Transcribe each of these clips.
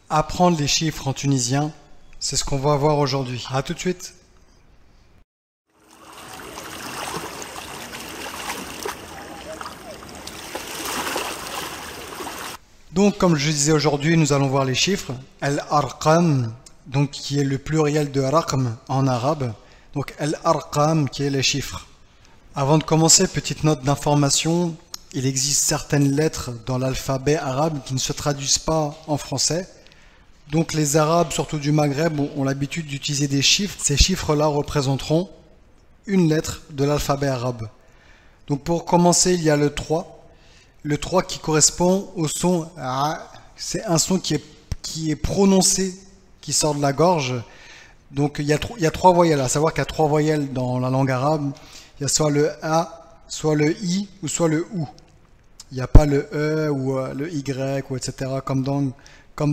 Apprendre les chiffres en tunisien, c'est ce qu'on va voir aujourd'hui. À tout de suite. Donc, comme je disais aujourd'hui, nous allons voir les chiffres. Al-Arqam, donc qui est le pluriel de Raqm en arabe. Donc, Al-Arqam qui est les chiffres. Avant de commencer, petite note d'information. Il existe certaines lettres dans l'alphabet arabe qui ne se traduisent pas en français. Donc les Arabes, surtout du Maghreb, ont l'habitude d'utiliser des chiffres. Ces chiffres-là représenteront une lettre de l'alphabet arabe. Donc pour commencer, il y a le 3. Le 3 qui correspond au son A. C'est un son qui est prononcé, qui sort de la gorge. Donc il y a trois voyelles, à savoir qu'il y a trois voyelles dans la langue arabe. Il y a soit le A, soit le I ou soit le OU. Il n'y a pas le E ou le Y ou etc. comme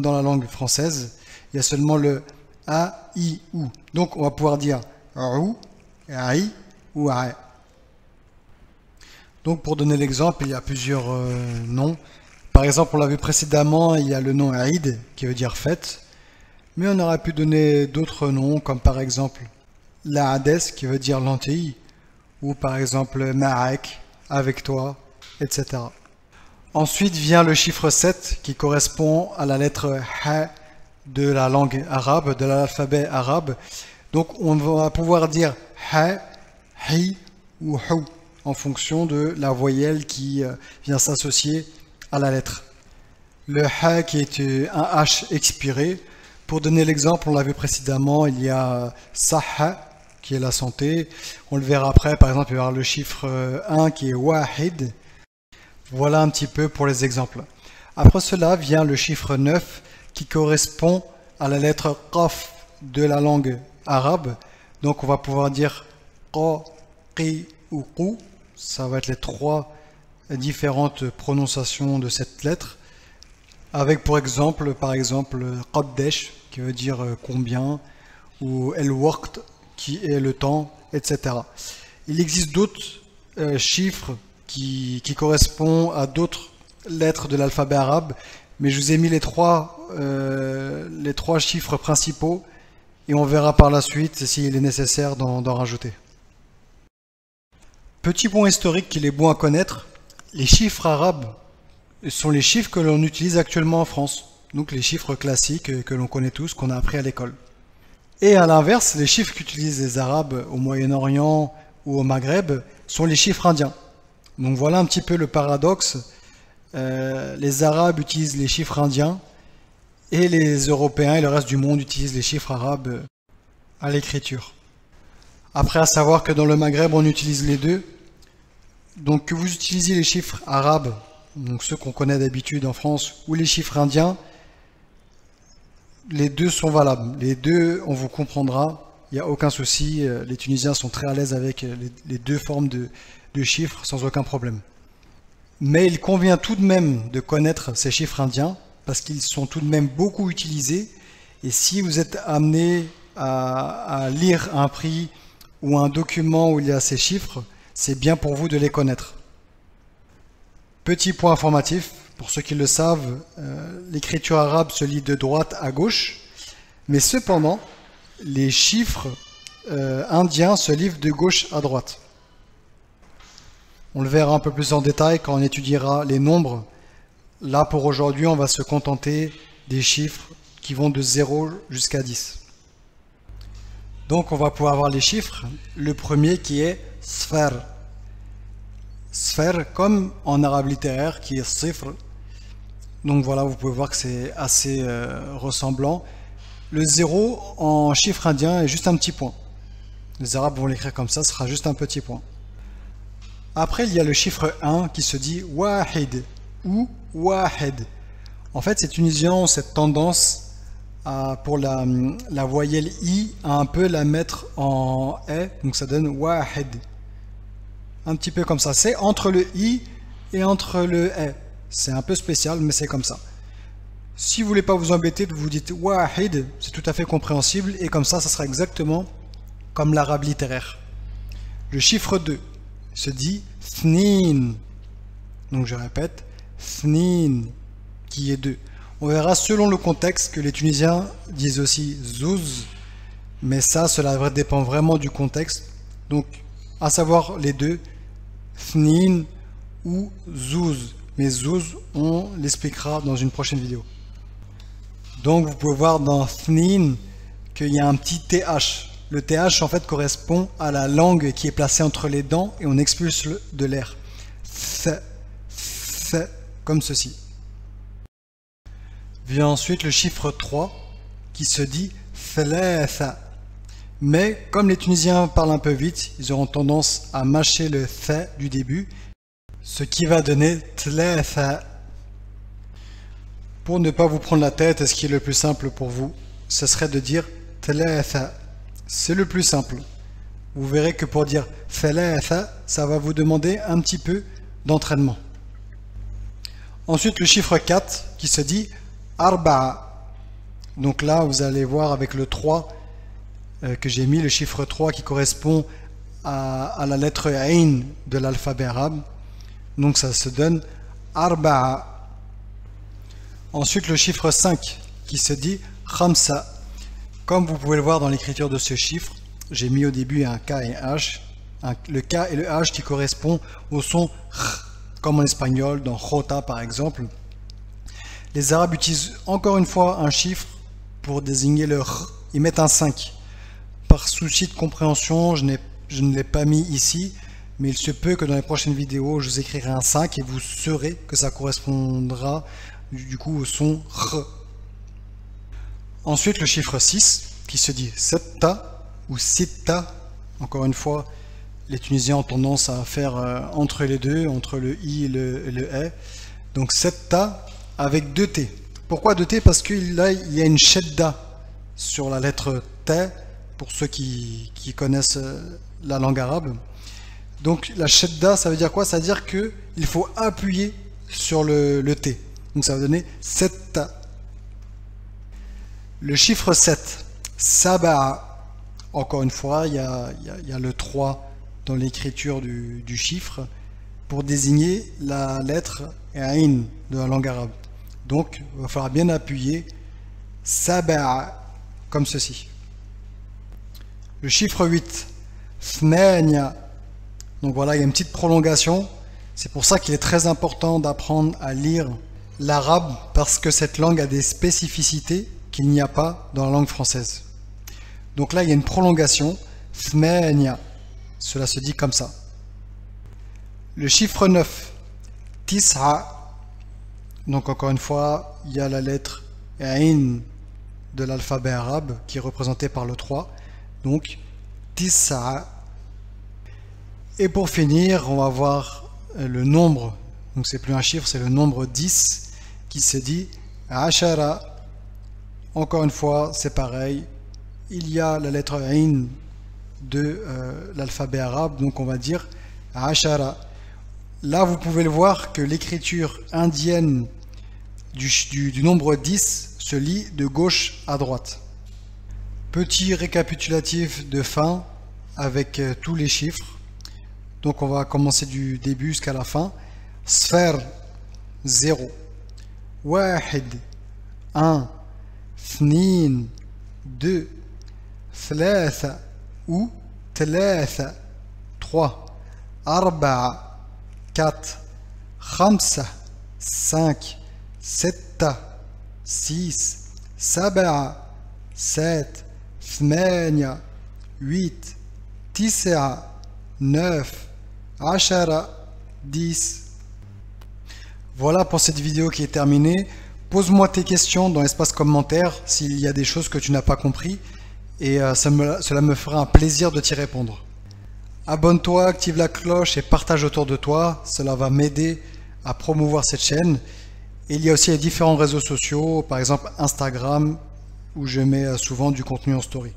dans la langue française. Il y a seulement le A, I, OU. Donc on va pouvoir dire OU, AI ou AI. Donc pour donner l'exemple, il y a plusieurs noms. Par exemple, on l'a vu précédemment, il y a le nom Aïd qui veut dire fête. Mais on aurait pu donner d'autres noms, comme par exemple la Hades qui veut dire lentille, ou par exemple Ma'ak, avec toi, etc. Ensuite vient le chiffre 7 qui correspond à la lettre Ha de la langue arabe, de l'alphabet arabe. Donc on va pouvoir dire Ha, Hi ou Hou en fonction de la voyelle qui vient s'associer à la lettre. Le Ha qui est un H expiré. Pour donner l'exemple, on l'a vu précédemment, il y a Sahha qui est la santé. On le verra après, par exemple, il va y avoir le chiffre 1 qui est Wahid. Voilà un petit peu pour les exemples. Après cela vient le chiffre 9 qui correspond à la lettre Qaf de la langue arabe. Donc on va pouvoir dire Qa, Qi ou Qu. Ça va être les trois différentes prononciations de cette lettre. Avec par exemple Qaddesh qui veut dire combien, ou El Waqt qui est le temps, etc. Il existe d'autres chiffres qui correspondent à d'autres lettres de l'alphabet arabe, mais je vous ai mis les trois chiffres principaux et on verra par la suite s'il est nécessaire d'en rajouter. Petit point historique qu'il est bon à connaître, les chiffres arabes sont les chiffres que l'on utilise actuellement en France, donc les chiffres classiques que l'on connaît tous, qu'on a appris à l'école. Et à l'inverse, les chiffres qu'utilisent les Arabes au Moyen-Orient ou au Maghreb sont les chiffres indiens. Donc voilà un petit peu le paradoxe. Les Arabes utilisent les chiffres indiens et les Européens et le reste du monde utilisent les chiffres arabes à l'écriture. Après, à savoir que dans le Maghreb, on utilise les deux. Donc que vous utilisiez les chiffres arabes, donc ceux qu'on connaît d'habitude en France, ou les chiffres indiens, les deux sont valables. Les deux, on vous comprendra, il n'y a aucun souci. Les Tunisiens sont très à l'aise avec les deux formes de chiffres sans aucun problème. Mais il convient tout de même de connaître ces chiffres indiens parce qu'ils sont tout de même beaucoup utilisés. Et si vous êtes amené à lire un prix ou un document où il y a ces chiffres, c'est bien pour vous de les connaître. Petit point informatif, pour ceux qui le savent, l'écriture arabe se lit de droite à gauche, mais cependant, les chiffres indiens se lisent de gauche à droite. On le verra un peu plus en détail quand on étudiera les nombres. Là, pour aujourd'hui, on va se contenter des chiffres qui vont de 0 jusqu'à 10. Donc, on va pouvoir voir les chiffres. Le premier qui est sphère. Sphère comme en arabe littéraire qui est sifr. Donc voilà, vous pouvez voir que c'est assez ressemblant. Le 0 en chiffre indien est juste un petit point. Les Arabes vont l'écrire comme ça, ce sera juste un petit point. Après, il y a le chiffre 1 qui se dit wahid ou wahed. En fait, ces Tunisiens ont cette tendance pour la voyelle I à un peu la mettre en E, donc ça donne wahed. Un petit peu comme ça. C'est entre le I et entre le E. C'est un peu spécial, mais c'est comme ça. Si vous voulez pas vous embêter, vous dites wahid, c'est tout à fait compréhensible, et comme ça sera exactement comme l'arabe littéraire. Le chiffre 2 se dit thnin. Donc je répète, thnin, qui est 2. On verra selon le contexte que les Tunisiens disent aussi zouz, mais ça, cela dépend vraiment du contexte. Donc, à savoir les deux, thnin ou zouz. Mais zouz, on l'expliquera dans une prochaine vidéo. Donc, vous pouvez voir dans thnin qu'il y a un petit th. Le th, en fait, correspond à la langue qui est placée entre les dents et on expulse de l'air. Th, comme ceci. Vient ensuite le chiffre 3 qui se dit thalatha. Mais comme les Tunisiens parlent un peu vite, ils auront tendance à mâcher le th du début, ce qui va donner thalatha. Pour ne pas vous prendre la tête, ce qui est le plus simple pour vous, ce serait de dire thalatha. C'est le plus simple. Vous verrez que pour dire thalatha, ça va vous demander un petit peu d'entraînement. Ensuite, le chiffre 4 qui se dit arba'a. Donc là, vous allez voir avec le 3 que j'ai mis, le chiffre 3 qui correspond à la lettre Ain de l'alphabet arabe. Donc ça se donne arba'a. Ensuite, le chiffre 5 qui se dit khamsa. Comme vous pouvez le voir dans l'écriture de ce chiffre, j'ai mis au début un K et un H. Le K et le H qui correspondent au son R, comme en espagnol, dans Jota par exemple. Les Arabes utilisent encore une fois un chiffre pour désigner le R. Ils mettent un 5. Par souci de compréhension, je ne l'ai pas mis ici, mais il se peut que dans les prochaines vidéos, je vous écrirai un 5 et vous saurez que ça correspondra du coup au son R. Ensuite, le chiffre 6 qui se dit setta ou sitta. Encore une fois, les Tunisiens ont tendance à faire entre les deux, entre le i et le e. Donc setta avec deux t. Pourquoi deux t? Parce que là, il y a une shedda sur la lettre t, pour ceux qui connaissent la langue arabe. Donc la shedda, ça veut dire quoi? Ça veut dire qu'il faut appuyer sur le t. Donc ça va donner setta. Le chiffre 7, saba'a. Encore une fois, il y a le 3 dans l'écriture du chiffre pour désigner la lettre Ain de la langue arabe. Donc, il va falloir bien appuyer saba'a, comme ceci. Le chiffre 8, thmania. Donc voilà, il y a une petite prolongation. C'est pour ça qu'il est très important d'apprendre à lire l'arabe, parce que cette langue a des spécificités qu'il n'y a pas dans la langue française. Donc là, il y a une prolongation, thmania. Cela se dit comme ça. Le chiffre 9, tis'a. Donc encore une fois, il y a la lettre Ain de l'alphabet arabe qui est représentée par le 3. Donc, tis'a. Et pour finir, on va voir le nombre. Donc c'est plus un chiffre, c'est le nombre 10 qui se dit ashara. Encore une fois, c'est pareil. Il y a la lettre Ain de l'alphabet arabe, donc on va dire ashara. Là, vous pouvez le voir que l'écriture indienne du nombre 10 se lit de gauche à droite. Petit récapitulatif de fin avec tous les chiffres. Donc on va commencer du début jusqu'à la fin. Sphère 0, wahid 1, thnin 2, thalatha ou thalatha 3, arba'a 4, khamsa 5, setta 6, saba'a 7, thmania 8, tis'a 9, ashara 10. Voilà pour cette vidéo qui est terminée. Pose-moi tes questions dans l'espace commentaire s'il y a des choses que tu n'as pas compris et cela me fera un plaisir de t'y répondre. Abonne-toi, active la cloche et partage autour de toi, cela va m'aider à promouvoir cette chaîne. Et il y a aussi les différents réseaux sociaux, par exemple Instagram, où je mets souvent du contenu en story.